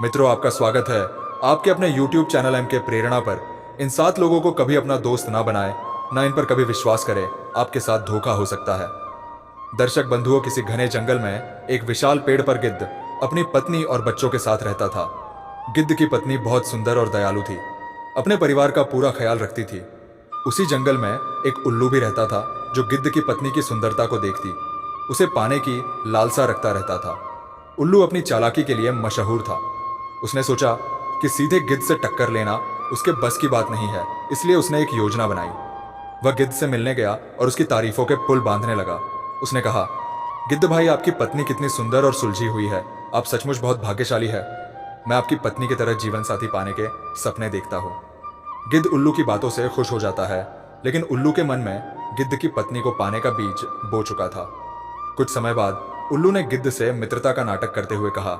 मित्रों, आपका स्वागत है आपके अपने YouTube चैनल एम के प्रेरणा पर। इन 7 लोगों को कभी अपना दोस्त ना बनाए, ना इन पर कभी विश्वास करें, आपके साथ धोखा हो सकता है। दर्शक बंधुओं, किसी घने जंगल में एक विशाल पेड़ पर गिद्ध अपनी पत्नी और बच्चों के साथ रहता था। गिद्ध की पत्नी बहुत सुंदर और दयालु थी, अपने परिवार का पूरा ख्याल रखती थी। उसी जंगल में एक उल्लू भी रहता था जो गिद्ध की पत्नी की सुंदरता को देखती उसे पाने की लालसा रखता रहता था। उल्लू अपनी चालाकी के लिए मशहूर था। उसने सोचा कि सीधे गिद्ध से टक्कर लेना उसके बस की बात नहीं है, इसलिए उसने एक योजना बनाई। वह गिद्ध से मिलने गया और उसकी तारीफों के पुल बांधने लगा। उसने कहा, गिद्ध भाई, आपकी पत्नी कितनी सुंदर और सुलझी हुई है। आप सचमुच बहुत भाग्यशाली है। मैं आपकी पत्नी की तरह जीवन साथी पाने के सपने देखता हूँ। गिद्ध उल्लू की बातों से खुश हो जाता है, लेकिन उल्लू के मन में गिद्ध की पत्नी को पाने का बीज बो चुका था। कुछ समय बाद उल्लू ने गिद्ध से मित्रता का नाटक करते हुए कहा,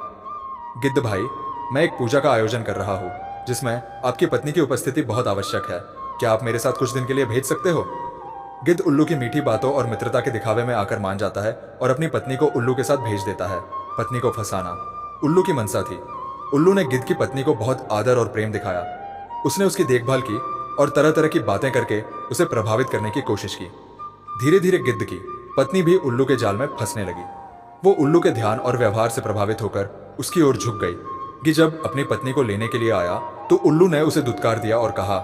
गिद्ध भाई, मैं एक पूजा का आयोजन कर रहा हूँ जिसमें आपकी पत्नी की उपस्थिति बहुत आवश्यक है। क्या आप मेरे साथ कुछ दिन के लिए भेज सकते हो? गिद्ध उल्लू की मीठी बातों और मित्रता के दिखावे में आकर मान जाता है और अपनी पत्नी को उल्लू के साथ भेज देता है। पत्नी को फंसाना उल्लू की मनसा थी। उल्लू ने गिद्ध की पत्नी को बहुत आदर और प्रेम दिखाया। उसने उसकी देखभाल की और तरह तरह की बातें करके उसे प्रभावित करने की कोशिश की। धीरे धीरे गिद्ध की पत्नी भी उल्लू के जाल में फंसने लगी। वो उल्लू के ध्यान और व्यवहार से प्रभावित होकर उसकी ओर झुक गई। कि जब अपनी पत्नी को लेने के लिए आया तो उल्लू ने उसे दुत्कार दिया और कहा,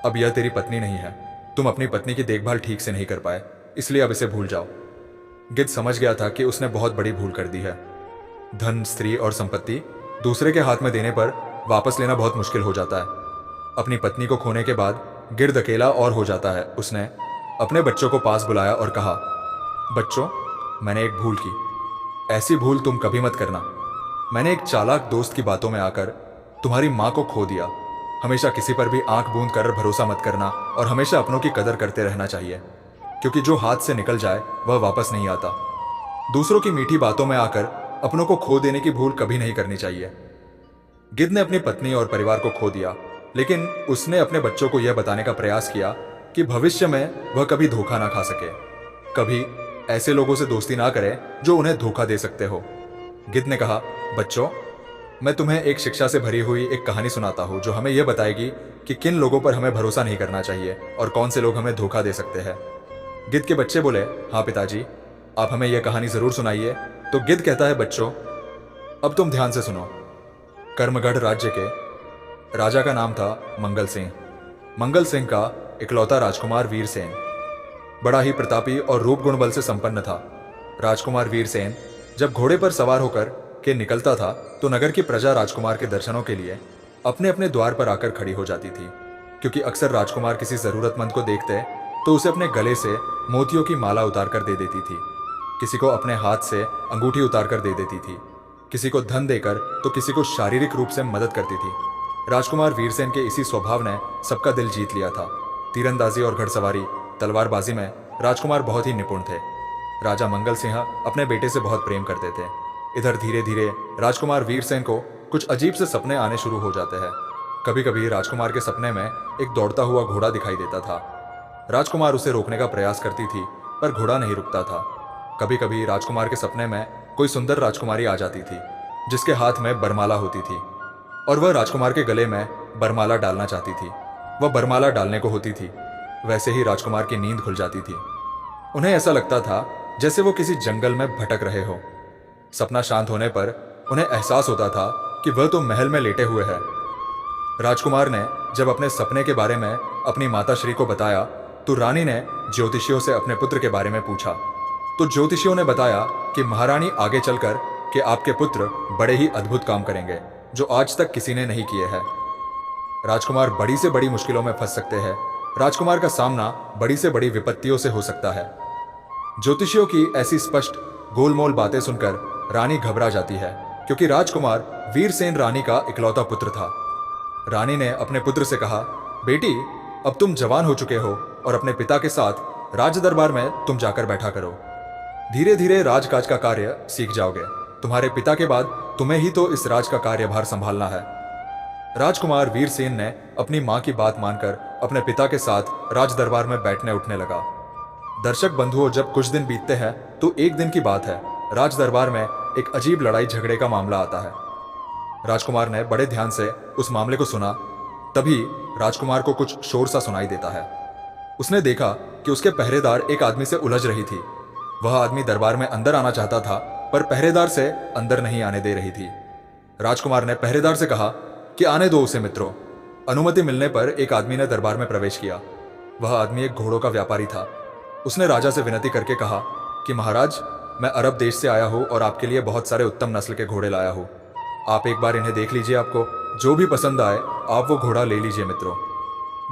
अब यह तेरी पत्नी नहीं है। तुम अपनी पत्नी की देखभाल ठीक से नहीं कर पाए, इसलिए अब इसे भूल जाओ। गिद्ध समझ गया था कि उसने बहुत बड़ी भूल कर दी है। धन, स्त्री और संपत्ति दूसरे के हाथ में देने पर वापस लेना बहुत मुश्किल हो जाता है। अपनी पत्नी को खोने के बाद गिद्ध अकेला और हो जाता है। उसने अपने बच्चों को पास बुलाया और कहा, बच्चों, मैंने एक भूल की। ऐसी भूल तुम कभी मत करना। मैंने एक चालाक दोस्त की बातों में आकर तुम्हारी माँ को खो दिया। हमेशा किसी पर भी आंख बूंद कर भरोसा मत करना और हमेशा अपनों की कदर करते रहना चाहिए, क्योंकि जो हाथ से निकल जाए वह वापस नहीं आता। दूसरों की मीठी बातों में आकर अपनों को खो देने की भूल कभी नहीं करनी चाहिए। गिद्ध ने अपनी पत्नी और परिवार को खो दिया, लेकिन उसने अपने बच्चों को यह बताने का प्रयास किया कि भविष्य में वह कभी धोखा ना खा सके। कभी ऐसे लोगों से दोस्ती ना करें जो उन्हें धोखा दे सकते हो। गिद्ध ने कहा, बच्चों, मैं तुम्हें एक शिक्षा से भरी हुई एक कहानी सुनाता हूँ जो हमें यह बताएगी कि किन लोगों पर हमें भरोसा नहीं करना चाहिए और कौन से लोग हमें धोखा दे सकते हैं। गिद्ध के बच्चे बोले, हाँ पिताजी, आप हमें यह कहानी जरूर सुनाइए। तो गिद्ध कहता है, बच्चों, अब तुम ध्यान से सुनो। कर्मगढ़ राज्य के राजा का नाम था मंगल सिंह। मंगल सिंह का इकलौता राजकुमार वीरसेन बड़ा ही प्रतापी और रूप गुण बल से संपन्न था। राजकुमार वीरसेन जब घोड़े पर सवार होकर के निकलता था तो नगर की प्रजा राजकुमार के दर्शनों के लिए अपने अपने द्वार पर आकर खड़ी हो जाती थी, क्योंकि अक्सर राजकुमार किसी जरूरतमंद को देखते तो उसे अपने गले से मोतियों की माला उतार कर दे देती थी, किसी को अपने हाथ से अंगूठी उतार कर दे देती थी, किसी को धन देकर तो किसी को शारीरिक रूप से मदद करती थी। राजकुमार वीरसेन के इसी स्वभाव ने सबका दिल जीत लिया था। तीरंदाजी और घड़सवारी, तलवारबाजी में राजकुमार बहुत ही निपुण थे। राजा मंगल सिंह अपने बेटे से बहुत प्रेम करते थे। इधर धीरे धीरे राजकुमार वीरसेन को कुछ अजीब से सपने आने शुरू हो जाते हैं। कभी कभी राजकुमार के सपने में एक दौड़ता हुआ घोड़ा दिखाई देता था। राजकुमार उसे रोकने का प्रयास करती थी, पर घोड़ा नहीं रुकता था। कभी कभी राजकुमार के सपने में कोई सुंदर राजकुमारी आ जाती थी जिसके हाथ में बरमाला होती थी और वह राजकुमार के गले में बरमाला डालना चाहती थी। वह बरमाला डालने को होती थी, वैसे ही राजकुमार की नींद खुल जाती थी। उन्हें ऐसा लगता था जैसे वो किसी जंगल में भटक रहे हो। सपना शांत होने पर उन्हें एहसास होता था कि वह तो महल में लेटे हुए हैं। राजकुमार ने जब अपने सपने के बारे में अपनी माता श्री को बताया तो रानी ने ज्योतिषियों से अपने पुत्र के बारे में पूछा। तो ज्योतिषियों ने बताया कि महारानी आगे चलकर कि आपके पुत्र बड़े ही अद्भुत काम करेंगे जो आज तक किसी ने नहीं किए हैं। राजकुमार बड़ी से बड़ी मुश्किलों में फंस सकते हैं। राजकुमार का सामना बड़ी से बड़ी विपत्तियों से हो सकता है। ज्योतिषियों की ऐसी स्पष्ट गोलमोल बातें सुनकर रानी घबरा जाती है, क्योंकि राजकुमार वीरसेन रानी का इकलौता पुत्र था। रानी ने अपने पुत्र से कहा, बेटी, अब तुम जवान हो चुके हो और अपने पिता के साथ राज दरबार में तुम जाकर बैठा करो। धीरे धीरे राजकाज का कार्य सीख जाओगे। तुम्हारे पिता के बाद तुम्हें ही तो इस राज का कार्यभार संभालना है। राजकुमार वीरसेन ने अपनी मां की बात मानकर अपने पिता के साथ राज दरबार में बैठने उठने लगा। दर्शक बंधुओं, जब कुछ दिन बीतते हैं तो एक दिन की बात है, राज दरबार में एक अजीब लड़ाई झगड़े का मामला आता है। राजकुमार ने बड़े ध्यान से उस मामले को सुना। तभी राजकुमार को कुछ शोर सा सुनाई देता है। उसने देखा कि उसके पहरेदार एक आदमी से उलझ रही थी। वह आदमी दरबार में अंदर आना चाहता था, पर पहरेदार से अंदर नहीं आने दे रही थी। राजकुमार ने पहरेदार से कहा कि आने दो उसे मित्रों। अनुमति मिलने पर एक आदमी ने दरबार में प्रवेश किया। वह आदमी एक घोड़ों का व्यापारी था। उसने राजा से विनती करके कहा कि महाराज, मैं अरब देश से आया हूँ और आपके लिए बहुत सारे उत्तम नस्ल के घोड़े लाया हूँ। आप एक बार इन्हें देख लीजिए, आपको जो भी पसंद आए आप वो घोड़ा ले लीजिए मित्रों।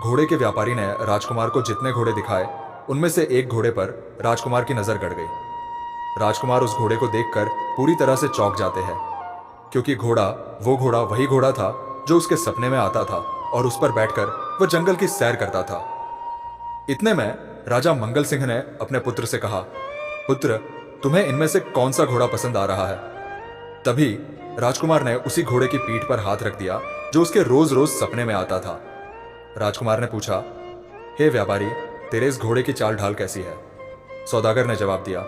घोड़े के व्यापारी ने राजकुमार को जितने घोड़े दिखाए उनमें से एक घोड़े पर राजकुमार की नजर गड़ गई। राजकुमार उस घोड़े को देखकर पूरी तरह से चौंक जाते हैं, क्योंकि वो घोड़ा वही घोड़ा था जो उसके सपने में आता था और उस पर बैठकर वह जंगल की सैर करता था। इतने में राजा मंगल सिंह ने अपने पुत्र से कहा, पुत्र, तुम्हें इनमें से कौन सा घोड़ा पसंद आ रहा है? तभी राजकुमार ने उसी घोड़े की पीठ पर हाथ रख दिया जो उसके रोज रोज सपने में आता था। राजकुमार ने पूछा, हे व्यापारी, तेरे इस घोड़े की चाल ढाल कैसी है? सौदागर ने जवाब दिया,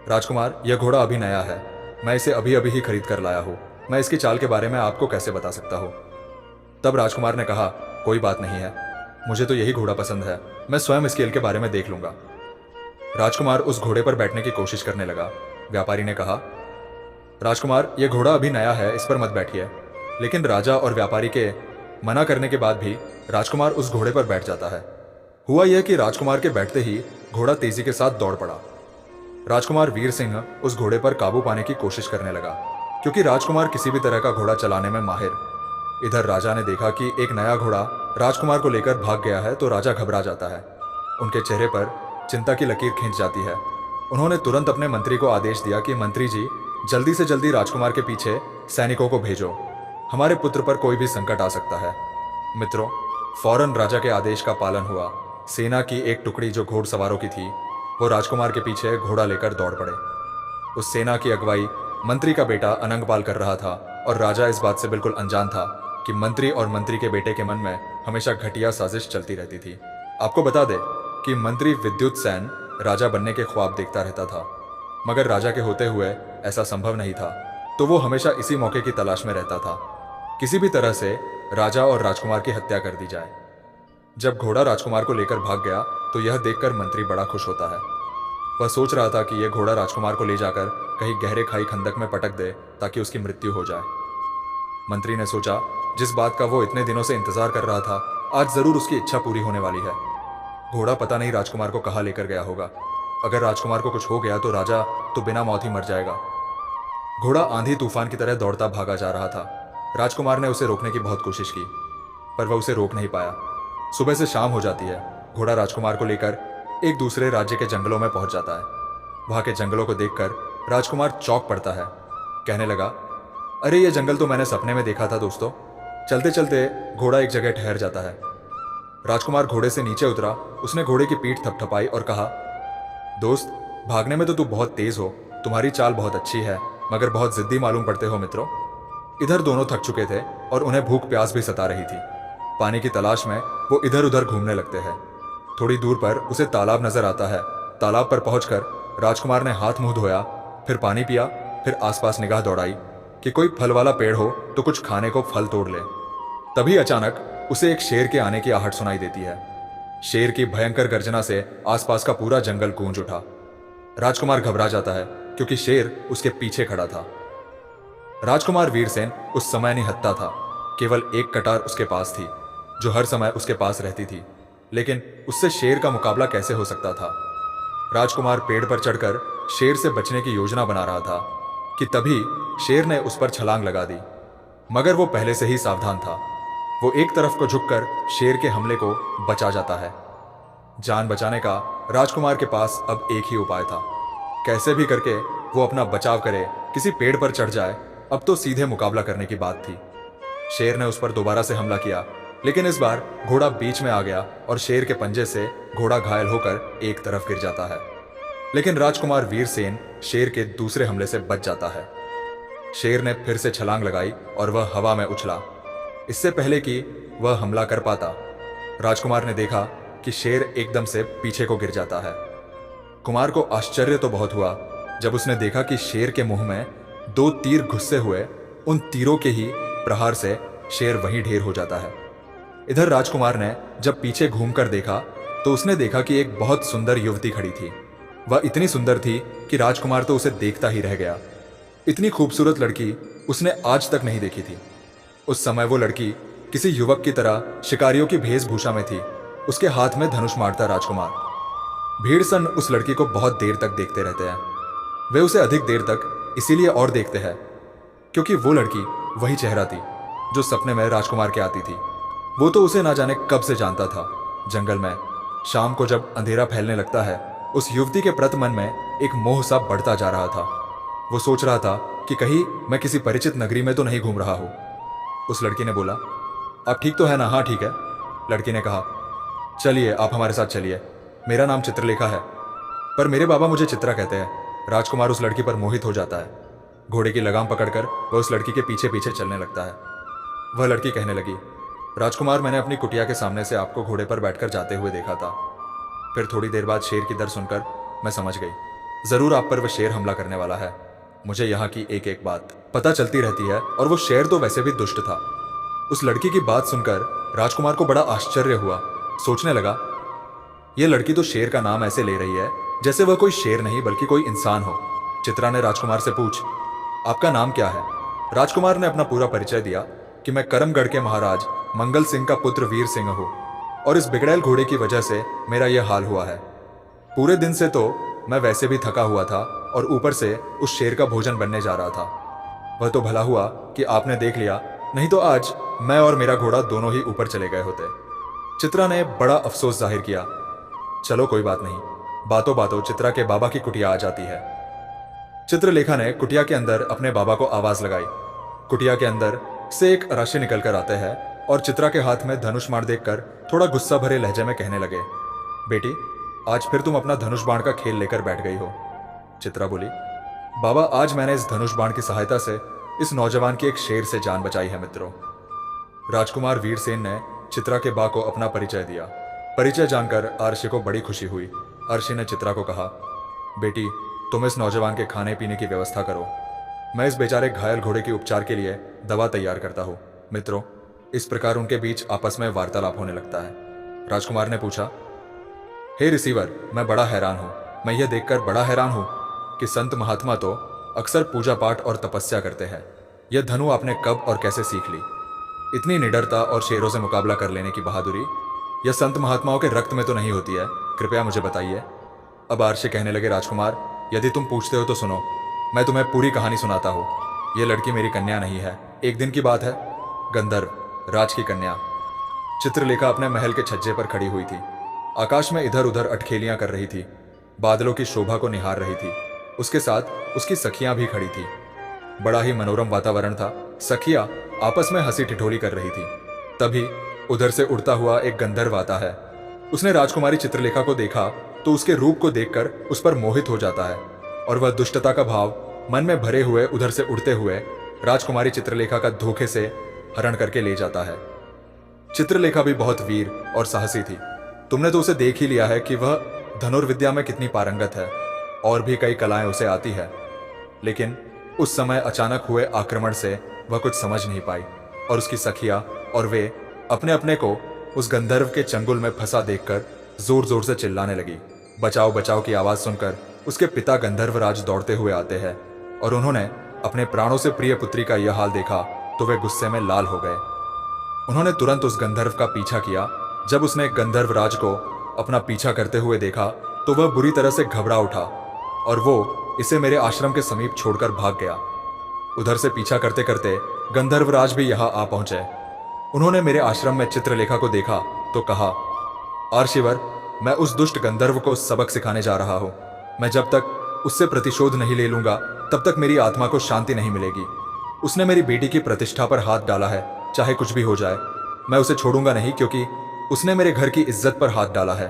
राजकुमार, यह घोड़ा अभी नया है, मैं इसे अभी अभी ही खरीद कर लाया हूँ, मैं इसकी चाल के बारे में आपको कैसे बता सकता हूँ? तब राजकुमार ने कहा, कोई बात नहीं है, मुझे तो यही घोड़ा पसंद है, मैं स्वयं इस खेल के बारे में देख लूंगा। राजकुमार उस घोड़े पर बैठने की कोशिश करने लगा। व्यापारी ने कहा, राजकुमार, यह घोड़ा अभी नया है, इस पर मत बैठिए। लेकिन राजा और व्यापारी के मना करने के बाद भी राजकुमार उस घोड़े पर बैठ जाता है। हुआ यह कि राजकुमार के बैठते ही घोड़ा तेजी के साथ दौड़ पड़ा। राजकुमार वीर सिंह उस घोड़े पर काबू पाने की कोशिश करने लगा, क्योंकि राजकुमार किसी भी तरह का घोड़ा चलाने में माहिर। इधर राजा ने देखा कि एक नया घोड़ा राजकुमार को लेकर भाग गया है तो राजा घबरा जाता है। उनके चेहरे पर चिंता की लकीर खींच जाती है। उन्होंने तुरंत अपने मंत्री को आदेश दिया कि मंत्री जी, जल्दी से जल्दी राजकुमार के पीछे सैनिकों को भेजो, हमारे पुत्र पर कोई भी संकट आ सकता है। मित्रों, फौरन राजा के आदेश का पालन हुआ। सेना की एक टुकड़ी जो घोड़सवारों की थी, वो राजकुमार के पीछे घोड़ा लेकर दौड़ पड़े। उस सेना की अगुवाई मंत्री का बेटा अनंगपाल कर रहा था और राजा इस बात से बिल्कुल अनजान था कि मंत्री और मंत्री के बेटे के मन में हमेशा घटिया साजिश चलती रहती थी। आपको बता दें कि मंत्री विद्युत सेन राजा बनने के ख्वाब देखता रहता था, मगर राजा के होते हुए ऐसा संभव नहीं था, तो वो हमेशा इसी मौके की तलाश में रहता था, किसी भी तरह से राजा और राजकुमार की हत्या कर दी जाए। जब घोड़ा राजकुमार को लेकर भाग गया तो यह देखकर मंत्री बड़ा खुश होता है। वह सोच रहा था कि यह घोड़ा राजकुमार को ले जाकर कहीं गहरे खाई खंदक में पटक दे ताकि उसकी मृत्यु हो जाए। मंत्री ने सोचा, जिस बात का वो इतने दिनों से इंतजार कर रहा था, आज जरूर उसकी इच्छा पूरी होने वाली है। घोड़ा पता नहीं राजकुमार को कहाँ लेकर गया होगा। अगर राजकुमार को कुछ हो गया तो राजा तो बिना मौत ही मर जाएगा। घोड़ा आंधी तूफान की तरह दौड़ता भागा जा रहा था। राजकुमार ने उसे रोकने की बहुत कोशिश की, पर वह उसे रोक नहीं पाया। सुबह से शाम हो जाती है। घोड़ा राजकुमार को लेकर एक दूसरे राज्य के जंगलों में पहुंच जाता है। वहां के जंगलों को देखकर राजकुमार चौंक पड़ता है। कहने लगा, अरे ये जंगल तो मैंने सपने में देखा था दोस्तों। चलते चलते घोड़ा एक जगह ठहर जाता है। राजकुमार घोड़े से नीचे उतरा। उसने घोड़े की पीठ थपथपाई और कहा, दोस्त, भागने में तो तू बहुत तेज हो, तुम्हारी चाल बहुत अच्छी है, मगर बहुत जिद्दी मालूम पड़ते हो मित्रों। इधर दोनों थक चुके थे और उन्हें भूख प्यास भी सता रही थी। पानी की तलाश में वो इधर उधर घूमने लगते हैं। थोड़ी दूर पर उसे तालाब नजर आता है। तालाब पर पहुंचकर राजकुमार ने हाथ मुंह धोया, फिर पानी पिया, फिर आसपास निगाह दौड़ाई कि कोई फल वाला पेड़ हो तो कुछ खाने को फल तोड़ ले। तभी अचानक उसे एक शेर के आने की आहट सुनाई देती है। शेर की भयंकर गर्जना से आसपास का पूरा जंगल गूंज उठा। राजकुमार घबरा जाता है क्योंकि शेर उसके पीछे खड़ा था। राजकुमार वीरसेन उस समय निहत्था था। केवल एक कटार उसके पास थी जो हर समय उसके पास रहती थी, लेकिन उससे शेर का मुकाबला कैसे हो सकता था। राजकुमार पेड़ पर चढ़कर शेर से बचने की योजना बना रहा था कि तभी शेर ने उस पर छलांग लगा दी, मगर वो पहले से ही सावधान था। वो एक तरफ को झुककर शेर के हमले को बचा जाता है। जान बचाने का राजकुमार के पास अब एक ही उपाय था। कैसे भी करके वो अपना बचाव करे, किसी पेड़ पर चढ़ जाए, अब तो सीधे मुकाबला करने की बात थी। शेर ने उस पर दोबारा से हमला किया, लेकिन इस बार घोड़ा बीच में आ गया और शेर के पंजे से घोड़ा घायल होकर एक तरफ गिर जाता है। लेकिन राजकुमार वीरसेन शेर के दूसरे हमले से बच जाता है। शेर ने फिर से छलांग लगाई और वह हवा में उछला। इससे पहले कि वह हमला कर पाता, राजकुमार ने देखा कि शेर एकदम से पीछे को गिर जाता है। कुमार को आश्चर्य तो बहुत हुआ जब उसने देखा कि शेर के मुंह में 2 तीर घुसे हुए, उन तीरों के ही प्रहार से शेर वहीं ढेर हो जाता है। इधर राजकुमार ने जब पीछे घूमकर देखा तो उसने देखा कि एक बहुत सुंदर युवती खड़ी थी। वह इतनी सुंदर थी कि राजकुमार तो उसे देखता ही रह गया। इतनी खूबसूरत लड़की उसने आज तक नहीं देखी थी। उस समय वो लड़की किसी युवक की तरह शिकारियों की वेशभूषा में थी। उसके हाथ में धनुष मारता राजकुमार। भीड़ सन उस लड़की को बहुत देर तक देखते रहते हैं। वे उसे अधिक देर तक इसीलिए और देखते हैं क्योंकि वो लड़की वही चेहरा थी जो सपने में राजकुमार के आती थी। वो तो उसे ना जाने कब से जानता था। जंगल में शाम को जब अंधेरा फैलने लगता है, उस युवती के प्रति मन में एक मोह सा बढ़ता जा रहा था। वो सोच रहा था कि कहीं मैं किसी परिचित नगरी में तो नहीं घूम रहा हूं। उस लड़की ने बोला, आप ठीक तो है ना? हाँ ठीक है। लड़की ने कहा, चलिए आप हमारे साथ चलिए। मेरा नाम चित्रलेखा है, पर मेरे बाबा मुझे चित्रा कहते हैं। राजकुमार उस लड़की पर मोहित हो जाता है। घोड़े की लगाम पकड़कर वह उस लड़की के पीछे पीछे चलने लगता है। वह लड़की कहने लगी, राजकुमार, मैंने अपनी कुटिया के सामने से आपको घोड़े पर बैठकर जाते हुए देखा था। फिर थोड़ी देर बाद शेर की दर सुनकर मैं समझ गई, जरूर आप पर वह शेर हमला करने वाला है। मुझे यहाँ की एक एक बात पता चलती रहती है, और वो शेर तो वैसे भी दुष्ट था। उस लड़की की बात सुनकर राजकुमार को बड़ा आश्चर्य हुआ। सोचने लगा, यह लड़की तो शेर का नाम ऐसे ले रही है जैसे वह कोई शेर नहीं बल्कि कोई इंसान हो। चित्रा ने राजकुमार से पूछ, आपका नाम क्या है? राजकुमार ने अपना पूरा परिचय दिया कि मैं करमगढ़ के महाराज मंगल सिंह का पुत्र वीर सिंह हूँ, और इस बिगड़ैल घोड़े की वजह से मेरा यह हाल हुआ है। पूरे दिन से तो मैं वैसे भी थका हुआ था, और ऊपर से उस शेर का भोजन बनने जा रहा था। वह तो भला हुआ कि आपने देख लिया, नहीं तो आज मैं और मेरा घोड़ा दोनों ही ऊपर चले गए होते। चित्रा ने बड़ा अफसोस जाहिर किया। चलो कोई बात नहीं। बातों बातों चित्रा के बाबा की कुटिया आ जाती है। चित्रलेखा ने कुटिया के अंदर अपने बाबा को आवाज लगाई। कुटिया के अंदर से एक राशि निकलकर आते हैं और चित्रा के हाथ में धनुष बाण देखकर थोड़ा गुस्सा भरे लहजे में कहने लगे, बेटी, आज फिर तुम अपना धनुष बाण का खेल लेकर बैठ गई हो। चित्रा बोली, बाबा, आज मैंने इस धनुष बाण की सहायता से इस नौजवान की एक शेर से जान बचाई है मित्रों। राजकुमार वीरसेन ने चित्रा के बा को अपना परिचय दिया। परिचय जानकर आरशी को बड़ी खुशी हुई। आरशी ने चित्रा को कहा, बेटी, तुम इस नौजवान के खाने पीने की व्यवस्था करो। मैं इस बेचारे घायल घोड़े के उपचार के लिए दवा तैयार करता हूँ। मित्रों, इस प्रकार उनके बीच आपस में वार्तालाप होने लगता है। राजकुमार ने पूछा, हे रिसीवर, मैं बड़ा हैरान हूँ। मैं यह देखकर बड़ा हैरान हूँ कि संत महात्मा तो अक्सर पूजा पाठ और तपस्या करते हैं। यह धनु आपने कब और कैसे सीख ली? इतनी निडरता और शेरों से मुकाबला कर लेने की बहादुरी यह संत महात्माओं के रक्त में तो नहीं होती है? कृपया मुझे बताइए। अब आरशी कहने लगे, राजकुमार, यदि तुम पूछते हो तो सुनो, मैं तुम्हें पूरी कहानी सुनाता हूँ। यह लड़की मेरी कन्या नहीं है। एक दिन की बात है, गंधर्व राज की कन्या चित्रलेखा अपने महल के छज्जे पर खड़ी हुई थी। आकाश में इधर उधर अटखेलियां कर रही थी, बादलों की शोभा को निहार रही थी। उसके साथ उसकी सखियां भी खड़ी थी। बड़ा ही मनोरम वातावरण था। सखियां आपस में हंसी ठिठोली कर रही थी। तभी उधर से उड़ता हुआ एक गंधर्व आता है। उसने राजकुमारी चित्रलेखा को देखा तो उसके रूप को देखकर उस पर मोहित हो जाता है, और वह दुष्टता का भाव मन में भरे हुए उधर से उड़ते हुए राजकुमारी चित्रलेखा का धोखे से हरण करके ले जाता है। चित्रलेखा भी बहुत वीर और साहसी थी। तुमने तो उसे देख ही लिया है कि वह धनुर्विद्या में कितनी पारंगत है, और भी कई कलाएं उसे आती है। लेकिन उस समय अचानक हुए आक्रमण से वह कुछ समझ नहीं पाई, और उसकी सखिया और वे अपने अपने को उस गंधर्व के चंगुल में फंसा देखकर जोर जोर से चिल्लाने लगी। बचाओ बचाओ की आवाज सुनकर उसके पिता गंधर्वराज दौड़ते हुए आते हैं, और उन्होंने अपने प्राणों से प्रिय पुत्री का यह हाल देखा तो वे गुस्से में लाल हो गए। उन्होंने तुरंत उस गंधर्व का पीछा किया। जब उसने गंधर्वराज को अपना पीछा करते हुए देखा तो वह बुरी तरह से घबरा उठा, और वो इसे मेरे आश्रम के समीप छोड़कर भाग गया। उधर से पीछा करते करते गंधर्वराज भी यहाँ आ पहुंचे। उन्होंने मेरे आश्रम में चित्रलेखा को देखा तो कहा, आर्शिवर, मैं उस दुष्ट गंधर्व को सबक सिखाने जा रहा हूँ। मैं जब तक उससे प्रतिशोध नहीं ले लूंगा तब तक मेरी आत्मा को शांति नहीं मिलेगी। उसने मेरी बेटी की प्रतिष्ठा पर हाथ डाला है, चाहे कुछ भी हो जाए। मैं उसे छोड़ूंगा नहीं, क्योंकि उसने मेरे घर की इज्जत पर हाथ डाला है।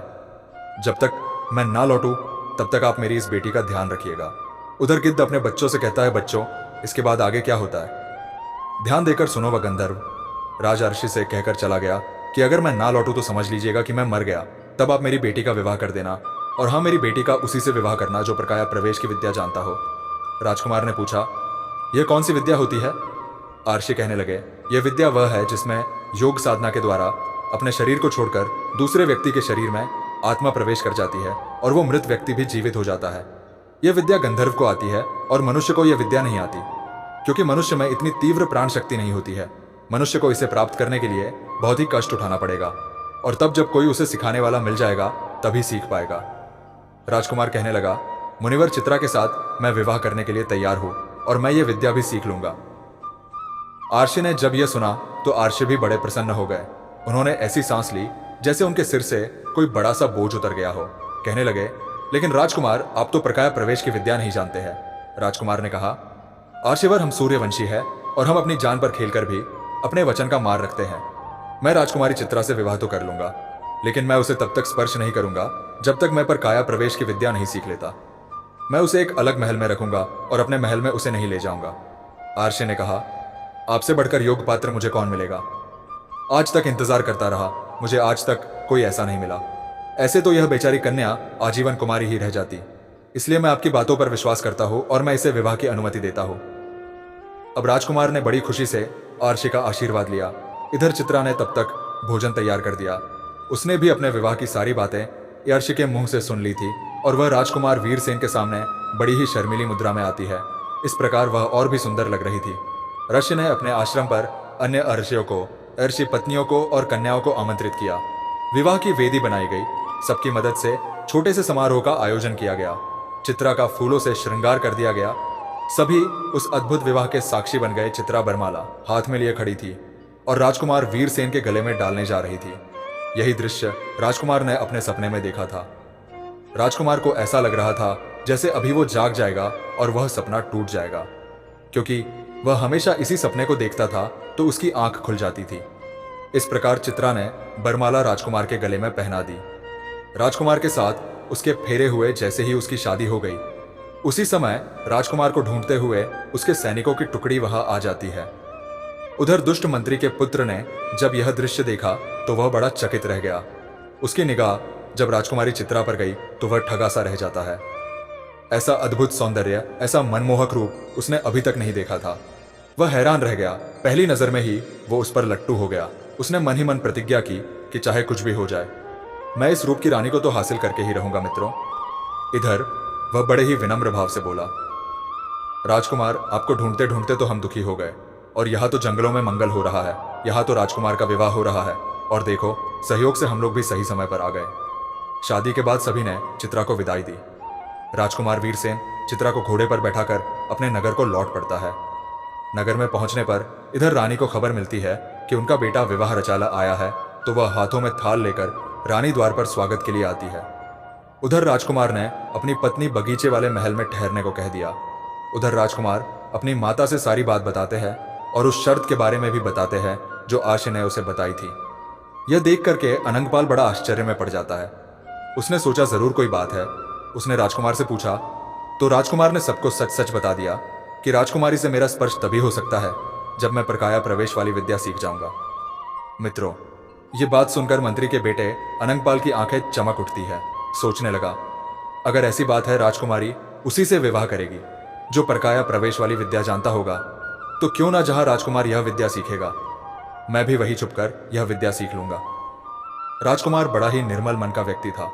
जब तक मैं ना लौटूं तब तक आप मेरी इस बेटी का ध्यान रखिएगा। उधर गिद्ध अपने बच्चों से कहता है, बच्चों, इसके बाद आगे क्या होता है? ध्यान देकर सुनो। वह गंधर्व राज अर्षि से कहकर चला गया कि अगर मैं ना लौटूं तो समझ लीजिएगा कि मैं मर गया। तब आप मेरी बेटी का विवाह कर देना, और हाँ, मेरी बेटी का उसी से विवाह करना जो प्रकाया प्रवेश की विद्या जानता हो। राजकुमार ने पूछा, यह कौन सी विद्या होती है? आर्षि कहने लगे, यह विद्या वह है जिसमें योग साधना के द्वारा अपने शरीर को छोड़कर दूसरे व्यक्ति के शरीर में आत्मा प्रवेश कर जाती है और वो मृत व्यक्ति भी जीवित हो जाता है। यह विद्या गंधर्व को आती है और मनुष्य को यह विद्या नहीं आती, क्योंकि मनुष्य में इतनी तीव्र प्राण शक्ति नहीं होती है। मनुष्य को इसे प्राप्त करने के लिए बहुत ही कष्ट उठाना पड़ेगा, और तब जब कोई उसे सिखाने वाला मिल जाएगा तभी सीख पाएगा। राजकुमार कहने लगा, मुनिवर चित्रा के साथ मैं विवाह करने के लिए तैयार हूं और मैं ये विद्या भी सीख लूंगा। आर्षि ने जब यह सुना तो आर्षि भी बड़े प्रसन्न हो गए। उन्होंने ऐसी सांस ली जैसे उनके सिर से कोई बड़ा सा बोझ उतर गया हो। कहने लगे, लेकिन राजकुमार, आप तो प्रकाया प्रवेश की विद्या नहीं जानते हैं। राजकुमार ने कहा, आर्षिवर, हम सूर्यवंशी हैं और हम अपनी जान पर खेलकर भी अपने वचन का मार रखते हैं। मैं राजकुमारी चित्रा से विवाह तो कर लूंगा, लेकिन मैं उसे तब तक स्पर्श नहीं करूंगा जब तक मैं पर काया प्रवेश की विद्या नहीं सीख लेता। मैं उसे एक अलग महल में रखूंगा और अपने महल में उसे नहीं ले जाऊंगा। आर्षि ने कहा, आपसे बढ़कर योग पात्र मुझे कौन मिलेगा? आज तक इंतजार करता रहा, मुझे आज तक कोई ऐसा नहीं मिला। ऐसे तो यह बेचारी कन्या आजीवन कुमारी ही रह जाती। इसलिए मैं आपकी बातों पर विश्वास करता हूं और मैं इसे विवाह की अनुमति देता हूं। अब राजकुमार ने बड़ी खुशी से आर्षि का आशीर्वाद लिया। इधर चित्रा ने तब तक भोजन तैयार कर दिया। उसने भी अपने विवाह की सारी बातें आर्षि के मुंह से सुन ली थी और वह राजकुमार वीरसेन के सामने बड़ी ही शर्मीली मुद्रा में आती है। इस प्रकार वह और भी सुंदर लग रही थी। ऋषि ने अपने आश्रम पर अन्य अर्षियों को, अर्षि पत्नियों को और कन्याओं को आमंत्रित किया। विवाह की वेदी बनाई गई। सबकी मदद से छोटे से समारोह का आयोजन किया गया। चित्रा का फूलों से श्रृंगार कर दिया गया। सभी उस अद्भुत विवाह के साक्षी बन गए। चित्रा बरमाला हाथ में लिए खड़ी थी और राजकुमार वीरसेन के गले में डालने जा रही थी। यही दृश्य राजकुमार ने अपने सपने में देखा था। राजकुमार को ऐसा लग रहा था जैसे अभी वो जाग जाएगा और वह सपना टूट जाएगा, क्योंकि वह हमेशा इसी सपने को देखता था तो उसकी आंख खुल जाती थी। इस प्रकार चित्रा ने बरमाला राजकुमार के गले में पहना दी। राजकुमार के साथ उसके फेरे हुए जैसे ही उसकी शादी हो गई, उसी समय राजकुमार को ढूंढते हुए उसके सैनिकों की टुकड़ी वहां आ जाती है। उधर दुष्ट मंत्री के पुत्र ने जब यह दृश्य देखा तो वह बड़ा चकित रह गया। उसकी निगाह जब राजकुमारी चित्रा पर गई तो वह ठगा सा रह जाता है। ऐसा अद्भुत सौंदर्य, ऐसा मनमोहक रूप उसने अभी तक नहीं देखा था। वह हैरान रह गया। पहली नजर में ही वो उस पर लट्टू हो गया। उसने मन ही मन प्रतिज्ञा की कि चाहे कुछ भी हो जाए, मैं इस रूप की रानी को तो हासिल करके ही रहूंगा मित्रों। इधर वह बड़े ही विनम्र भाव से बोला, राजकुमार, आपको ढूंढते ढूंढते तो हम दुखी हो गए, और यहाँ तो जंगलों में मंगल हो रहा है, यहाँ तो राजकुमार का विवाह हो रहा है, और देखो सहयोग से हम लोग भी सही समय पर आ गए। शादी के बाद सभी ने चित्रा को विदाई दी। राजकुमार वीरसेन चित्रा को घोड़े पर बैठाकर अपने नगर को लौट पड़ता है। नगर में पहुंचने पर इधर रानी को खबर मिलती है कि उनका बेटा विवाह रचाला आया है, तो वह हाथों में थाल लेकर रानी द्वार पर स्वागत के लिए आती है। उधर राजकुमार ने अपनी पत्नी बगीचे वाले महल में ठहरने को कह दिया। उधर राजकुमार अपनी माता से सारी बात बताते हैं और उस शर्त के बारे में भी बताते हैं जो आर्षि ने उसे बताई थी। यह देख करके अनंगपाल बड़ा आश्चर्य में पड़ जाता है। उसने सोचा जरूर कोई बात है। उसने राजकुमार से पूछा तो राजकुमार ने सबको सच सच बता दिया कि राजकुमारी से मेरा स्पर्श तभी हो सकता है जब मैं प्रकाया प्रवेश वाली विद्या सीख जाऊंगा। मित्रों, ये बात सुनकर मंत्री के बेटे अनंगपाल की आंखें चमक उठती है। सोचने लगा, अगर ऐसी बात है राजकुमारी उसी से विवाह करेगी जो प्रकाया प्रवेश वाली विद्या जानता होगा, तो क्यों ना जहां राजकुमार यह विद्या सीखेगा, मैं भी वही छुपकर यह विद्या सीख लूंगा। राजकुमार बड़ा ही निर्मल मन का व्यक्ति था।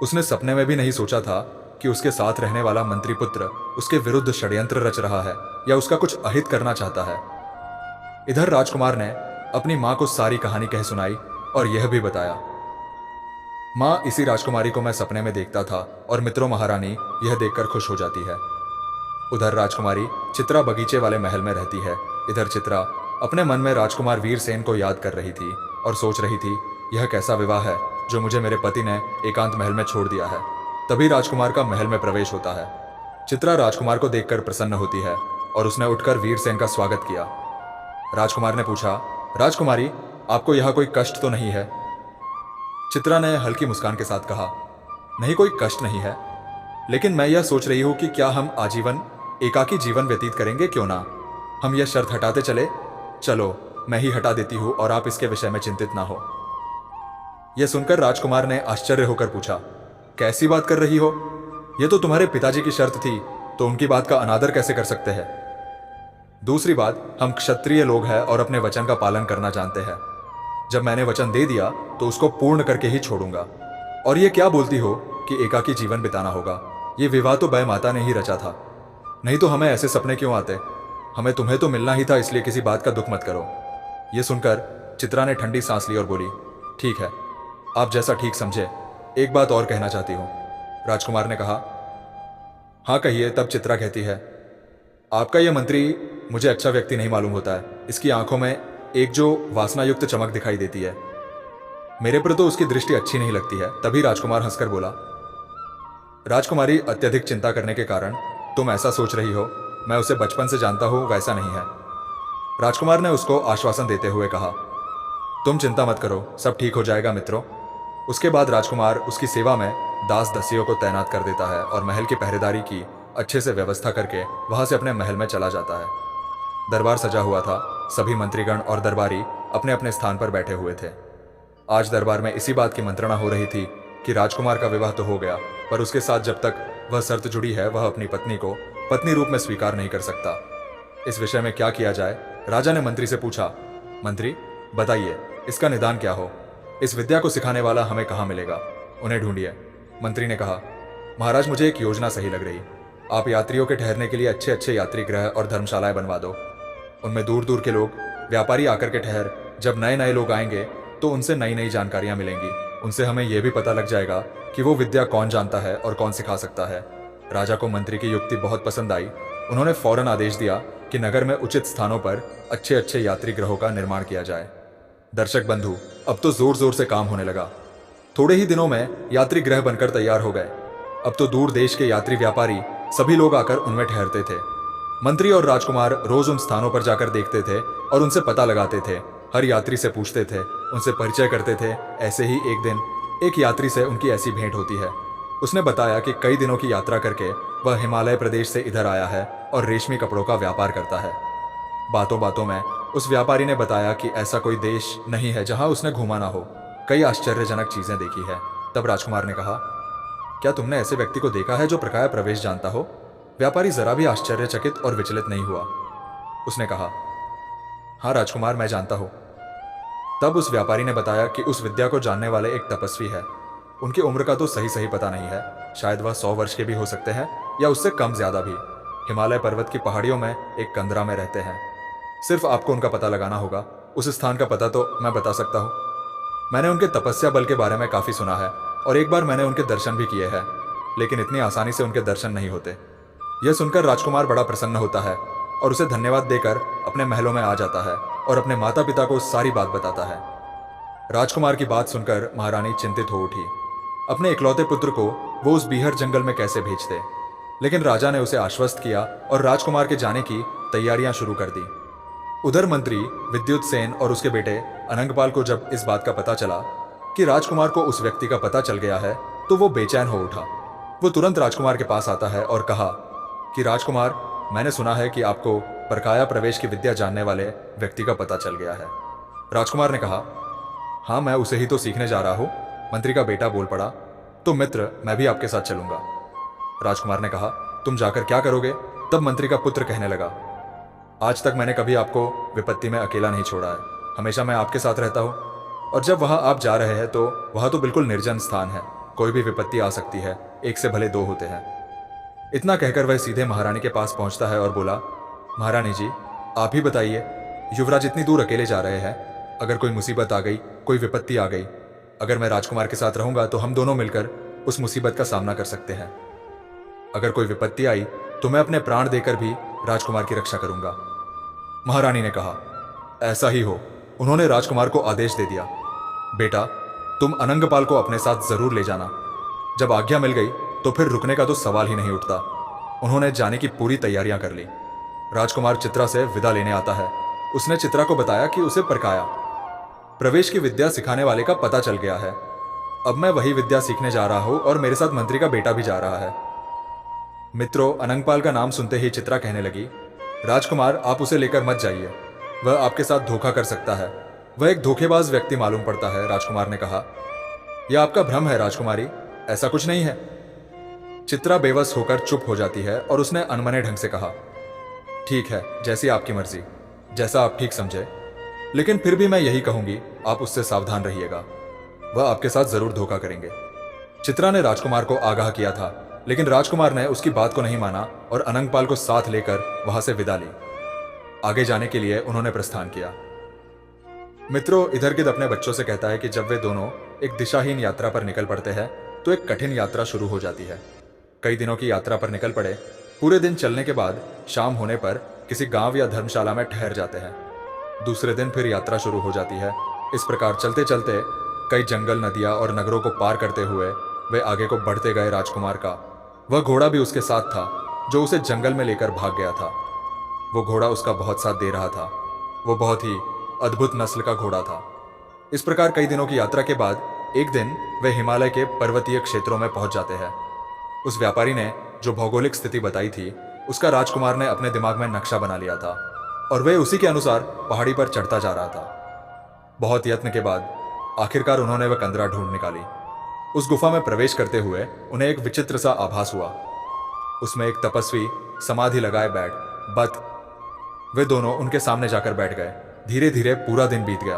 उसने सपने में भी नहीं सोचा था कि उसके साथ रहने वाला मंत्री पुत्र उसके विरुद्ध षड्यंत्र रच रहा है या उसका कुछ अहित करना चाहता है। इधर राजकुमार ने अपनी मां को सारी कहानी कह सुनाई और यह भी बताया, मां, इसी राजकुमारी को मैं सपने में देखता था और मित्रों महारानी यह देखकर खुश हो जाती है। उधर राजकुमारी चित्रा बगीचे वाले महल में रहती है। इधर चित्रा अपने मन में राजकुमार वीरसेन को याद कर रही थी और सोच रही थी, यह कैसा विवाह है जो मुझे मेरे पति ने एकांत महल में छोड़ दिया है। तभी राजकुमार का महल में प्रवेश होता है। चित्रा राजकुमार को देखकर प्रसन्न होती है और उसने उठकर वीरसेन का स्वागत किया। राजकुमार ने पूछा, राजकुमारी, आपको यहाँ कोई कष्ट तो नहीं है? चित्रा ने हल्की मुस्कान के साथ कहा, नहीं, कोई कष्ट नहीं है, लेकिन मैं यह सोच रही हूं कि क्या हम आजीवन एकाकी जीवन व्यतीत करेंगे, क्यों ना हम यह शर्त हटाते चले। चलो, मैं ही हटा देती हूं और आप इसके विषय में चिंतित ना हो। यह सुनकर राजकुमार ने आश्चर्य होकर पूछा, कैसी बात कर रही हो? यह तो तुम्हारे पिताजी की शर्त थी, तो उनकी बात का अनादर कैसे कर सकते हैं? दूसरी बात, हम क्षत्रिय लोग हैं और अपने वचन का पालन करना जानते हैं। जब मैंने वचन दे दिया तो उसको पूर्ण करके ही छोड़ूंगा। और ये क्या बोलती हो कि एकाकी जीवन बिताना होगा? ये विवाह तो बै माता ने ही रचा था, नहीं तो हमें ऐसे सपने क्यों आते? हमें तुम्हें तो मिलना ही था, इसलिए किसी बात का दुख मत करो। ये सुनकर चित्रा ने ठंडी सांस ली और बोली, ठीक है, आप जैसा ठीक समझे। एक बात और कहना चाहती हूँ। राजकुमार ने कहा, हाँ कहिए। तब चित्रा कहती है, आपका यह मंत्री मुझे अच्छा व्यक्ति नहीं मालूम होता है। इसकी आंखों में एक जो वासनायुक्त चमक दिखाई देती है, मेरे पर तो उसकी दृष्टि अच्छी नहीं लगती है। तभी राजकुमार हंसकर बोला, राजकुमारी, अत्यधिक चिंता करने के कारण तुम ऐसा सोच रही हो। मैं उसे बचपन से जानता हूं, वैसा नहीं है। राजकुमार ने उसको आश्वासन देते हुए कहा, तुम चिंता मत करो, सब ठीक हो जाएगा मित्रों। उसके बाद राजकुमार उसकी सेवा में दास दस्युओं को तैनात कर देता है और महल की पहरेदारी की अच्छे से व्यवस्था करके वहां से अपने महल में चला जाता है। दरबार सजा हुआ था। सभी मंत्रीगण और दरबारी अपने अपने स्थान पर बैठे हुए थे। आज दरबार में इसी बात की मंत्रणा हो रही थी कि राजकुमार का विवाह तो हो गया, पर उसके साथ जब तक वह शर्त जुड़ी है, वह अपनी पत्नी को पत्नी रूप में स्वीकार नहीं कर सकता। इस विषय में क्या किया जाए? राजा ने मंत्री से पूछा। मंत्री, बताइए, इसका निदान क्या हो? इस विद्या को सिखाने वाला हमें कहाँ मिलेगा? उन्हें ढूंढिए। मंत्री ने कहा, महाराज, मुझे एक योजना सही लग रही। आप यात्रियों के ठहरने के लिए अच्छे अच्छे यात्री गृह और धर्मशालाएं बनवा दो। उनमें दूर दूर के लोग, व्यापारी आकर के ठहर। जब नए नए लोग आएंगे तो उनसे नई नई जानकारियां मिलेंगी। उनसे हमें यह भी पता लग जाएगा कि वो विद्या कौन जानता है और कौन सिखा सकता है। राजा को मंत्री की युक्ति बहुत पसंद आई। उन्होंने फौरन आदेश दिया कि नगर में उचित स्थानों पर अच्छे अच्छे यात्री गृहों का निर्माण किया जाए। दर्शक बंधु, अब तो जोर जोर से काम होने लगा। थोड़े ही दिनों में यात्री गृह बनकर तैयार हो गए। अब तो दूर देश के यात्री व्यापारी सभी लोग आकर उनमें ठहरते थे। मंत्री और राजकुमार रोज उन स्थानों पर जाकर देखते थे और उनसे पता लगाते थे। हर यात्री से पूछते थे, उनसे परिचय करते थे। ऐसे ही एक दिन एक यात्री से उनकी ऐसी भेंट होती है। उसने बताया कि कई दिनों की यात्रा करके वह हिमालय प्रदेश से इधर आया है और रेशमी कपड़ों का व्यापार करता है। बातों बातों में उस व्यापारी ने बताया कि ऐसा कोई देश नहीं है जहां उसने घूमा ना हो। कई आश्चर्यजनक चीजें देखी है। तब राजकुमार ने कहा, क्या तुमने ऐसे व्यक्ति को देखा है जो प्रकाया प्रवेश जानता हो? व्यापारी जरा भी आश्चर्यचकित और विचलित नहीं हुआ। उसने कहा, हाँ राजकुमार, मैं जानता हूं। तब उस व्यापारी ने बताया कि उस विद्या को जानने वाले एक तपस्वी है। उनकी उम्र का तो सही सही पता नहीं है। शायद वह 100 वर्ष के भी हो सकते हैं या उससे कम ज्यादा भी। हिमालय पर्वत की पहाड़ियों में एक कंदरा में रहते हैं। सिर्फ आपको उनका पता लगाना होगा। उस स्थान का पता तो मैं बता सकता हूँ। मैंने उनके तपस्या बल के बारे में काफी सुना है और एक बार मैंने उनके दर्शन भी किए हैं, लेकिन इतनी आसानी से उनके दर्शन नहीं होते। यह सुनकर राजकुमार बड़ा प्रसन्न होता है और उसे धन्यवाद देकर अपने महलों में आ जाता है और अपने माता पिता को सारी बात बताता है। राजकुमार की बात सुनकर महारानी चिंतित हो उठी। अपने इकलौते पुत्र को वो उस बीहर जंगल में कैसे भेजते? लेकिन राजा ने उसे आश्वस्त किया और राजकुमार के जाने की तैयारियां शुरू कर दी। उधर मंत्री विद्युत सेन और उसके बेटे अनंगपाल को जब इस बात का पता चला कि राजकुमार को उस व्यक्ति का पता चल गया है, तो वो बेचैन हो उठा। वो तुरंत राजकुमार के पास आता है और कहा कि राजकुमार, मैंने सुना है कि आपको परकाया प्रवेश की विद्या जानने वाले व्यक्ति का पता चल गया है। राजकुमार ने कहा, हाँ, मैं उसे ही तो सीखने जा रहा हूँ। मंत्री का बेटा बोल पड़ा, तो मित्र, मैं भी आपके साथ चलूंगा। राजकुमार ने कहा, तुम जाकर क्या करोगे? तब मंत्री का पुत्र कहने लगा, आज तक मैंने कभी आपको विपत्ति में अकेला नहीं छोड़ा है। हमेशा मैं आपके साथ रहता हूँ। और जब वहां आप जा रहे हैं तो वहां तो बिल्कुल निर्जन स्थान है। कोई भी विपत्ति आ सकती है, एक से भले 2 होते हैं। इतना कहकर वह सीधे महारानी के पास पहुंचता है और बोला, महारानी जी, आप ही बताइए, युवराज इतनी दूर अकेले जा रहे हैं। अगर कोई मुसीबत आ गई, कोई विपत्ति आ गई, अगर मैं राजकुमार के साथ रहूंगा तो हम दोनों मिलकर उस मुसीबत का सामना कर सकते हैं। अगर कोई विपत्ति आई तो मैं अपने प्राण देकर भी राजकुमार की रक्षा करूंगा। महारानी ने कहा, ऐसा ही हो। उन्होंने राजकुमार को आदेश दे दिया, बेटा, तुम अनंगपाल को अपने साथ जरूर ले जाना। जब आज्ञा मिल गई तो फिर रुकने का तो सवाल ही नहीं उठता। उन्होंने जाने की पूरी तैयारियां कर ली। राजकुमार चित्रा से विदा लेने आता है। उसने चित्रा को बताया कि उसे परकाया प्रवेश की विद्या सिखाने वाले का पता चल गया है। अब मैं वही विद्या सीखने जा रहा हूं और मेरे साथ मंत्री का बेटा भी जा रहा है। मित्रों, अनंगपाल का नाम सुनते ही चित्रा कहने लगी, राजकुमार, आप उसे लेकर मत जाइए। वह आपके साथ धोखा कर सकता है। वह एक धोखेबाज व्यक्ति मालूम पड़ता है। राजकुमार ने कहा, यह आपका भ्रम है राजकुमारी, ऐसा कुछ नहीं है।।। चित्रा बेबस होकर चुप हो जाती है और उसने अनमने ढंग से कहा, ठीक है, जैसी आपकी मर्जी, जैसा आप ठीक समझे, लेकिन फिर भी मैं यही कहूंगी, आप उससे सावधान रहिएगा। वह आपके साथ जरूर धोखा करेंगे। चित्रा ने राजकुमार को आगाह किया था, लेकिन राजकुमार ने उसकी बात को नहीं माना और अनंगपाल को साथ लेकर वहां से विदा ली। आगे जाने के लिए उन्होंने प्रस्थान किया। मित्रों, इधर गिद्ध अपने बच्चों से कहता है कि जब वे दोनों एक दिशाहीन यात्रा पर निकल पड़ते हैं तो एक कठिन यात्रा शुरू हो जाती है। कई दिनों की यात्रा पर निकल पड़े, पूरे दिन चलने के बाद शाम होने पर किसी गांव या धर्मशाला में ठहर जाते हैं। दूसरे दिन फिर यात्रा शुरू हो जाती है। इस प्रकार चलते चलते कई जंगल, नदियां और नगरों को पार करते हुए वे आगे को बढ़ते गए। राजकुमार का वह घोड़ा भी उसके साथ था जो उसे जंगल में लेकर भाग गया था। वो घोड़ा उसका बहुत साथ दे रहा था। वो बहुत ही अद्भुत नस्ल का घोड़ा था। इस प्रकार कई दिनों की यात्रा के बाद एक दिन वे हिमालय के पर्वतीय क्षेत्रों में पहुंच जाते हैं। उस व्यापारी ने जो भौगोलिक स्थिति बताई थी उसका राजकुमार ने अपने दिमाग में नक्शा बना लिया था और वे उसी के अनुसार पहाड़ी पर चढ़ता जा रहा था। बहुत यत्न के बाद आखिरकार उन्होंने वह कंदरा ढूंढ निकाली। उस गुफा में प्रवेश करते हुए उन्हें एक विचित्र सा आभास हुआ। उसमें एक तपस्वी समाधि लगाए बत वे दोनों उनके सामने जाकर बैठ गए। धीरे धीरे पूरा दिन बीत गया,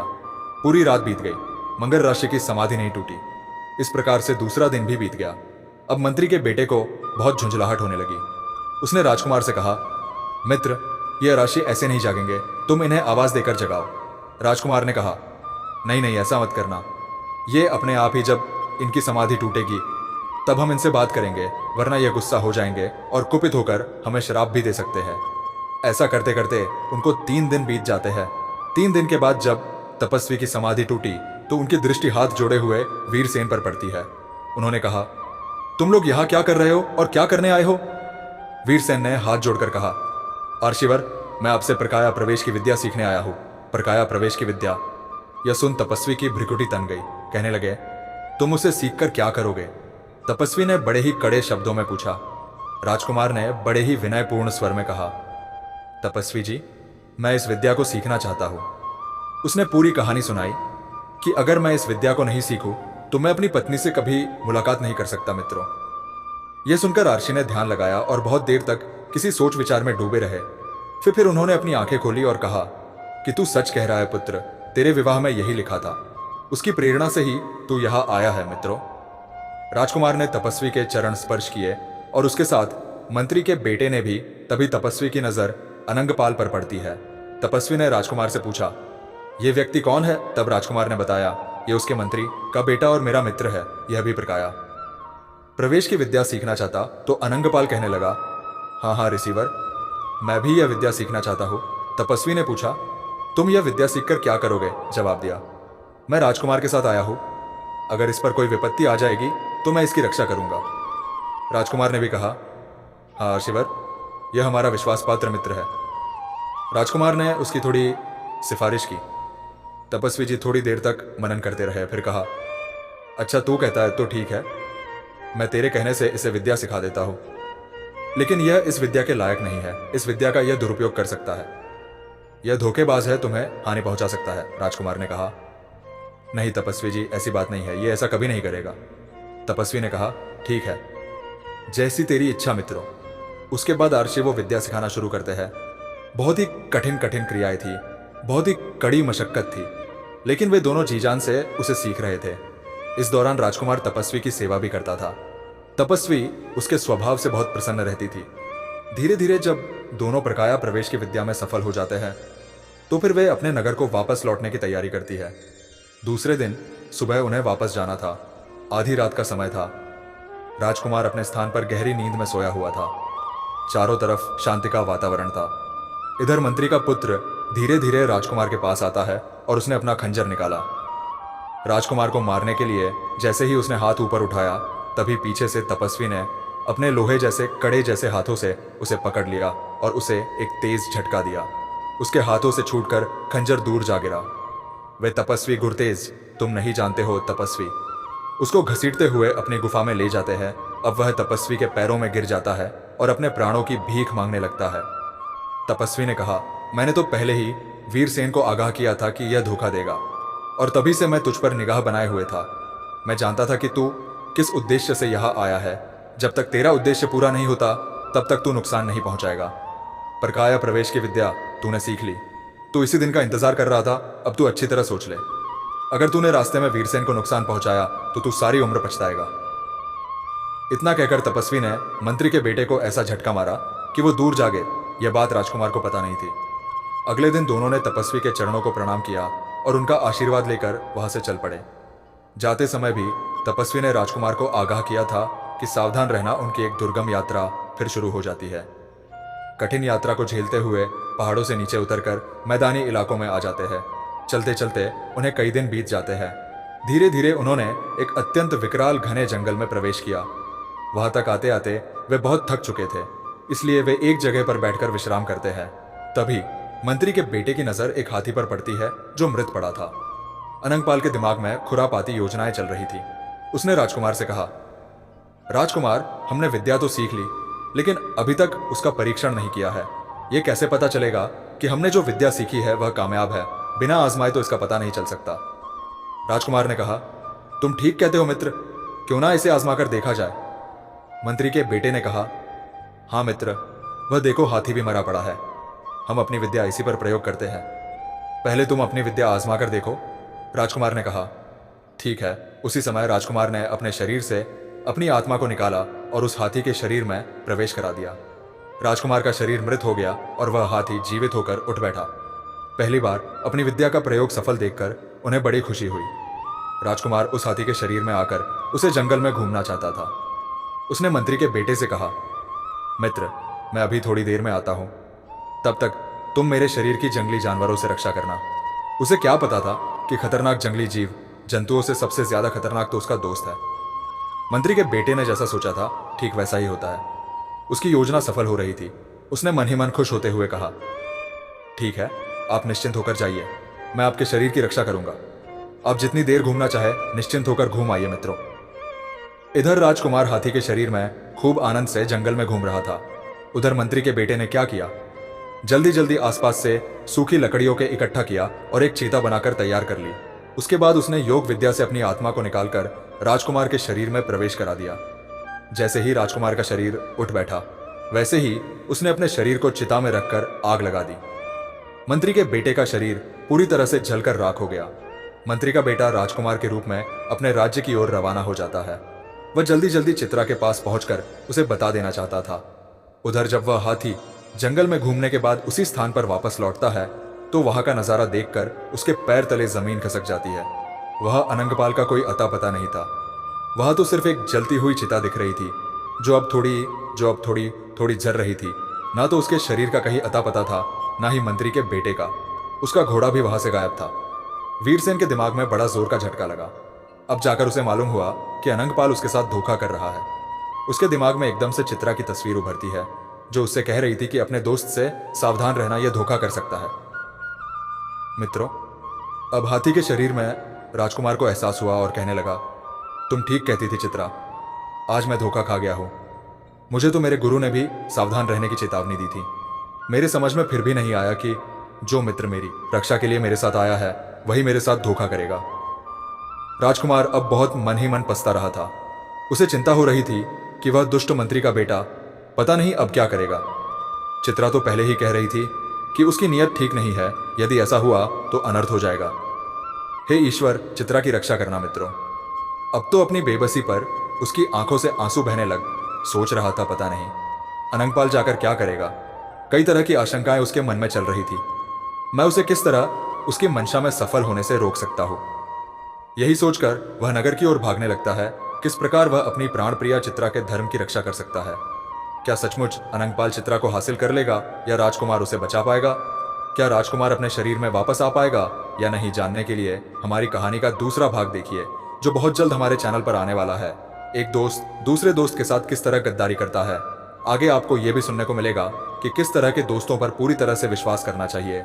पूरी रात बीत गई, मगर ऋषि की समाधि नहीं टूटी। इस प्रकार से दूसरा दिन भी बीत गया। अब मंत्री के बेटे को बहुत झुंझलाहट होने लगी। उसने राजकुमार से कहा, मित्र, ये ऋषि ऐसे नहीं जागेंगे, तुम इन्हें आवाज देकर जगाओ। राजकुमार ने कहा, नहीं नहीं, ऐसा मत करना। ये अपने आप ही जब इनकी समाधि टूटेगी तब हम इनसे बात करेंगे, वरना ये गुस्सा हो जाएंगे और कुपित होकर हमें श्राप भी दे सकते हैं। ऐसा करते करते उनको 3 दिन बीत जाते हैं। 3 दिन के बाद जब तपस्वी की समाधि टूटी तो उनकी दृष्टि हाथ जोड़े हुए वीरसेन पर पड़ती है। उन्होंने कहा, तुम लोग यहाँ क्या कर रहे हो और क्या करने आए हो? वीरसेन ने हाथ जोड़कर कहा, आर्शिवर, मैं आपसे प्रकाया प्रवेश की विद्या सीखने आया हूँ। प्रकाया प्रवेश की विद्या? यह सुन तपस्वी की भ्रिकुटी तन गई। कहने लगे, तुम उसे सीखकर क्या करोगे? तपस्वी ने बड़े ही कड़े शब्दों में पूछा। राजकुमार ने बड़े ही विनयपूर्ण स्वर में कहा, तपस्वी जी, मैं इस विद्या को सीखना चाहता हूं। उसने पूरी कहानी सुनाई कि अगर मैं इस विद्या को नहीं सीखूं तो मैं अपनी पत्नी से कभी मुलाकात नहीं कर सकता। मित्रों, यह सुनकर आर्षि ने ध्यान लगाया और बहुत देर तक किसी सोच विचार में डूबे रहे। फिर उन्होंने अपनी आंखें खोली और कहा कि तू सच कह रहा है पुत्र, तेरे विवाह में यही लिखा था। उसकी प्रेरणा से ही तू यहां आया है। मित्रों, राजकुमार ने तपस्वी के चरण स्पर्श किए और उसके साथ मंत्री के बेटे ने भी। तभी तपस्वी की नजर अनंगपाल पर पड़ती है। तपस्वी ने राजकुमार से पूछा, यह व्यक्ति कौन है? तब राजकुमार ने बताया, यह उसके मंत्री का बेटा और मेरा मित्र है, यह भी प्रकाया प्रवेश की विद्या सीखना चाहता। तो अनंगपाल कहने लगा, हाँ हाँ रिसीवर, मैं भी यह विद्या सीखना चाहता हूँ। तपस्वी ने पूछा, तुम यह विद्या सीखकर क्या करोगे? जवाब दिया, मैं राजकुमार के साथ आया हूँ। अगर इस पर कोई विपत्ति आ जाएगी तो मैं इसकी रक्षा करूंगा। राजकुमार ने भी कहा, हाँ रिसीवर, यह हमारा विश्वास पात्र मित्र है। राजकुमार ने उसकी थोड़ी सिफारिश की। तपस्वी जी थोड़ी देर तक मनन करते रहे, फिर कहा, अच्छा तू कहता है तो ठीक है, मैं तेरे कहने से इसे विद्या सिखा देता हूं, लेकिन यह इस विद्या के लायक नहीं है। इस विद्या का यह दुरुपयोग कर सकता है, यह धोखेबाज है, तुम्हें हानि पहुंचा सकता है। राजकुमार ने कहा, नहीं तपस्वी जी, ऐसी बात नहीं है, यह ऐसा कभी नहीं करेगा। तपस्वी ने कहा, ठीक है, जैसी तेरी इच्छा मित्रों। उसके बाद आर्षि वो विद्या सिखाना शुरू करते हैं। बहुत ही कठिन कठिन क्रियाएं थी, बहुत ही कड़ी मशक्कत थी, लेकिन वे दोनों जी जान से उसे सीख रहे थे। इस दौरान राजकुमार तपस्वी की सेवा भी करता था। तपस्वी उसके स्वभाव से बहुत प्रसन्न रहती थी। धीरे धीरे जब दोनों प्रकाया प्रवेश की विद्या में सफल हो जाते हैं तो फिर वे अपने नगर को वापस लौटने की तैयारी करती है। दूसरे दिन सुबह उन्हें वापस जाना था। आधी रात का समय था। राजकुमार अपने स्थान पर गहरी नींद में सोया हुआ था। चारों तरफ शांति का वातावरण था। इधर मंत्री का पुत्र धीरे धीरे राजकुमार के पास आता है और उसने अपना खंजर निकाला। राजकुमार को मारने के लिए जैसे ही उसने हाथ ऊपर उठाया तभी पीछे से तपस्वी ने अपने लोहे जैसे कड़े जैसे हाथों से उसे पकड़ लिया और उसे एक तेज झटका दिया। उसके हाथों से छूटकर खंजर दूर जा गिरा। वे तपस्वी गुरतेज, तुम नहीं जानते हो तपस्वी, उसको घसीटते हुए अपनी गुफा में ले जाते हैं। अब वह तपस्वी के पैरों में गिर जाता है और अपने प्राणों की भीख मांगने लगता है। तपस्वी ने कहा, मैंने तो पहले ही वीरसेन को आगाह किया था कि यह धोखा देगा और तभी से मैं तुझ पर निगाह बनाए हुए था। मैं जानता था कि तू किस उद्देश्य से यहाँ आया है। जब तक तेरा उद्देश्य पूरा नहीं होता तब तक तू नुकसान नहीं पहुंचाएगा। पर काया प्रवेश की विद्या तूने सीख ली। तू इसी दिन का इंतजार कर रहा था, अब तू अच्छी तरह सोच ले। अगर तूने रास्ते में वीरसेन को नुकसान पहुंचाया तो तू सारी उम्र पछताएगा। इतना कहकर तपस्वी ने मंत्री के बेटे को ऐसा झटका मारा कि वो दूर जा गिर। यह बात राजकुमार को पता नहीं थी। अगले दिन दोनों ने तपस्वी के चरणों को प्रणाम किया और उनका आशीर्वाद लेकर वहां से चल पड़े। जाते समय भी तपस्वी ने राजकुमार को आगाह किया था कि सावधान रहना, उनकी एक दुर्गम यात्रा फिर शुरू हो जाती है। कठिन यात्रा को झेलते हुए पहाड़ों से नीचे उतरकर मैदानी इलाकों में आ जाते हैं। चलते चलते उन्हें कई दिन बीत जाते हैं। धीरे धीरे उन्होंने एक अत्यंत विकराल घने जंगल में प्रवेश किया। वहां तक आते आते वे बहुत थक चुके थे, इसलिए वे एक जगह पर बैठकर विश्राम करते हैं। तभी मंत्री के बेटे की नजर एक हाथी पर पड़ती है जो मृत पड़ा था। अनंगपाल के दिमाग में खुरापाती योजनाएं चल रही थी। उसने राजकुमार से कहा, राजकुमार, हमने विद्या तो सीख ली, लेकिन अभी तक उसका परीक्षण नहीं किया है। यह कैसे पता चलेगा कि हमने जो विद्या सीखी है वह कामयाब है? बिना आजमाए तो इसका पता नहीं चल सकता। राजकुमार ने कहा, तुम ठीक कहते हो मित्र, क्यों ना इसे आजमाकर देखा जाए। मंत्री के बेटे ने कहा, हाँ मित्र, वह देखो हाथी भी मरा पड़ा है। हम अपनी विद्या इसी पर प्रयोग करते हैं। पहले तुम अपनी विद्या आजमा कर देखो। राजकुमार ने कहा, ठीक है। उसी समय राजकुमार ने अपने शरीर से अपनी आत्मा को निकाला और उस हाथी के शरीर में प्रवेश करा दिया। राजकुमार का शरीर मृत हो गया और वह हाथी जीवित होकर उठ बैठा। पहली बार अपनी विद्या का प्रयोग सफल देखकर उन्हें बड़ी खुशी हुई। राजकुमार उस हाथी के शरीर में आकर उसे जंगल में घूमना चाहता था। उसने मंत्री के बेटे से कहा, मित्र, मैं अभी थोड़ी देर में आता हूं, तब तक तुम मेरे शरीर की जंगली जानवरों से रक्षा करना। उसे क्या पता था कि खतरनाक जंगली जीव जंतुओं से सबसे ज्यादा खतरनाक तो उसका दोस्त है। मंत्री के बेटे ने जैसा सोचा था ठीक वैसा ही होता है। उसकी योजना सफल हो रही थी। उसने मन ही मन खुश होते हुए कहा, ठीक है, आप निश्चिंत होकर जाइए, मैं आपके शरीर की रक्षा करूंगा। आप जितनी देर घूमना चाहे निश्चिंत होकर घूम आइए मित्रों। इधर राजकुमार हाथी के शरीर में खूब आनंद से जंगल में घूम रहा था। उधर मंत्री के बेटे ने क्या किया, जल्दी जल्दी आसपास से सूखी लकड़ियों के इकट्ठा किया और एक चीता बनाकर तैयार कर ली। उसके बाद उसने योग विद्या से अपनी आत्मा को निकालकर राजकुमार के शरीर में प्रवेश करा दिया। जैसे ही राजकुमार का शरीर उठ बैठा, वैसे ही उसने अपने शरीर को चिता में रखकर आग लगा दी। मंत्री के बेटे का शरीर पूरी तरह से जलकर राख हो गया। मंत्री का बेटा राजकुमार के रूप में अपने राज्य की ओर रवाना हो जाता है। वह जल्दी जल्दी चित्रा के पास पहुंचकर उसे बता देना चाहता था। उधर जब वह हाथी जंगल में घूमने के बाद उसी स्थान पर वापस लौटता है तो वहां का नजारा देखकर उसके पैर तले जमीन खसक जाती है। वह अनंगपाल का कोई अता पता नहीं था। वहां तो सिर्फ एक जलती हुई चिता दिख रही थी जो अब थोड़ी थोड़ी जल रही थी। ना तो उसके शरीर का कहीं अता पता था, ना ही मंत्री के बेटे का। उसका घोड़ा भी वहां से गायब था। वीरसेन के दिमाग में बड़ा जोर का झटका लगा। अब जाकर उसे मालूम हुआ कि अनंगपाल उसके साथ धोखा कर रहा है। उसके दिमाग में एकदम से चित्रा की तस्वीर उभरती है जो उससे कह रही थी कि अपने दोस्त से सावधान रहना, यह धोखा कर सकता है। मित्रों, अब हाथी के शरीर में राजकुमार को एहसास हुआ और कहने लगा, तुम ठीक कहती थी चित्रा, आज मैं धोखा खा गया हूं। मुझे तो मेरे गुरु ने भी सावधान रहने की चेतावनी दी थी। मेरे समझ में फिर भी नहीं आया कि जो मित्र मेरी रक्षा के लिए मेरे साथ आया है वही मेरे साथ धोखा करेगा। राजकुमार अब बहुत मन ही मन पछता रहा था। उसे चिंता हो रही थी कि वह दुष्ट मंत्री का बेटा पता नहीं अब क्या करेगा। चित्रा तो पहले ही कह रही थी कि उसकी नीयत ठीक नहीं है, यदि ऐसा हुआ तो अनर्थ हो जाएगा। हे ईश्वर, चित्रा की रक्षा करना मित्रों। अब तो अपनी बेबसी पर उसकी आंखों से आंसू बहने लग। सोच रहा था पता नहीं अनंगपाल जाकर क्या करेगा। कई तरह की आशंकाएं उसके मन में चल रही थी। मैं उसे किस तरह उसकी मंशा में सफल होने से रोक सकता हूं। यही सोचकर वह नगर की ओर भागने लगता है। किस प्रकार वह अपनी प्राण प्रिया चित्रा के धर्म की रक्षा कर सकता है। क्या सचमुच अनंगपाल चित्रा को हासिल कर लेगा या राजकुमार उसे बचा पाएगा? क्या राजकुमार अपने शरीर में वापस आ पाएगा या नहीं, जानने के लिए हमारी कहानी का दूसरा भाग देखिए जो बहुत जल्द हमारे चैनल पर आने वाला है। एक दोस्त दूसरे दोस्त के साथ किस तरह गद्दारी करता है। आगे आपको यह भी सुनने को मिलेगा कि किस तरह के दोस्तों पर पूरी तरह से विश्वास करना चाहिए।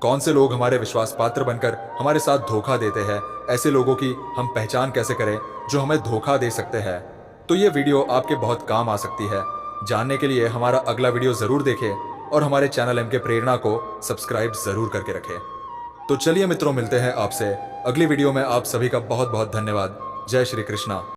कौन से लोग हमारे विश्वास पात्र बनकर हमारे साथ धोखा देते हैं। ऐसे लोगों की हम पहचान कैसे करें जो हमें धोखा दे सकते हैं। तो ये वीडियो आपके बहुत काम आ सकती है। जानने के लिए हमारा अगला वीडियो जरूर देखें और हमारे चैनल एमके प्रेरणा को सब्सक्राइब जरूर करके रखें। तो चलिए मित्रों, मिलते हैं आपसे अगली वीडियो में। आप सभी का बहुत बहुत धन्यवाद। जय श्री कृष्णा।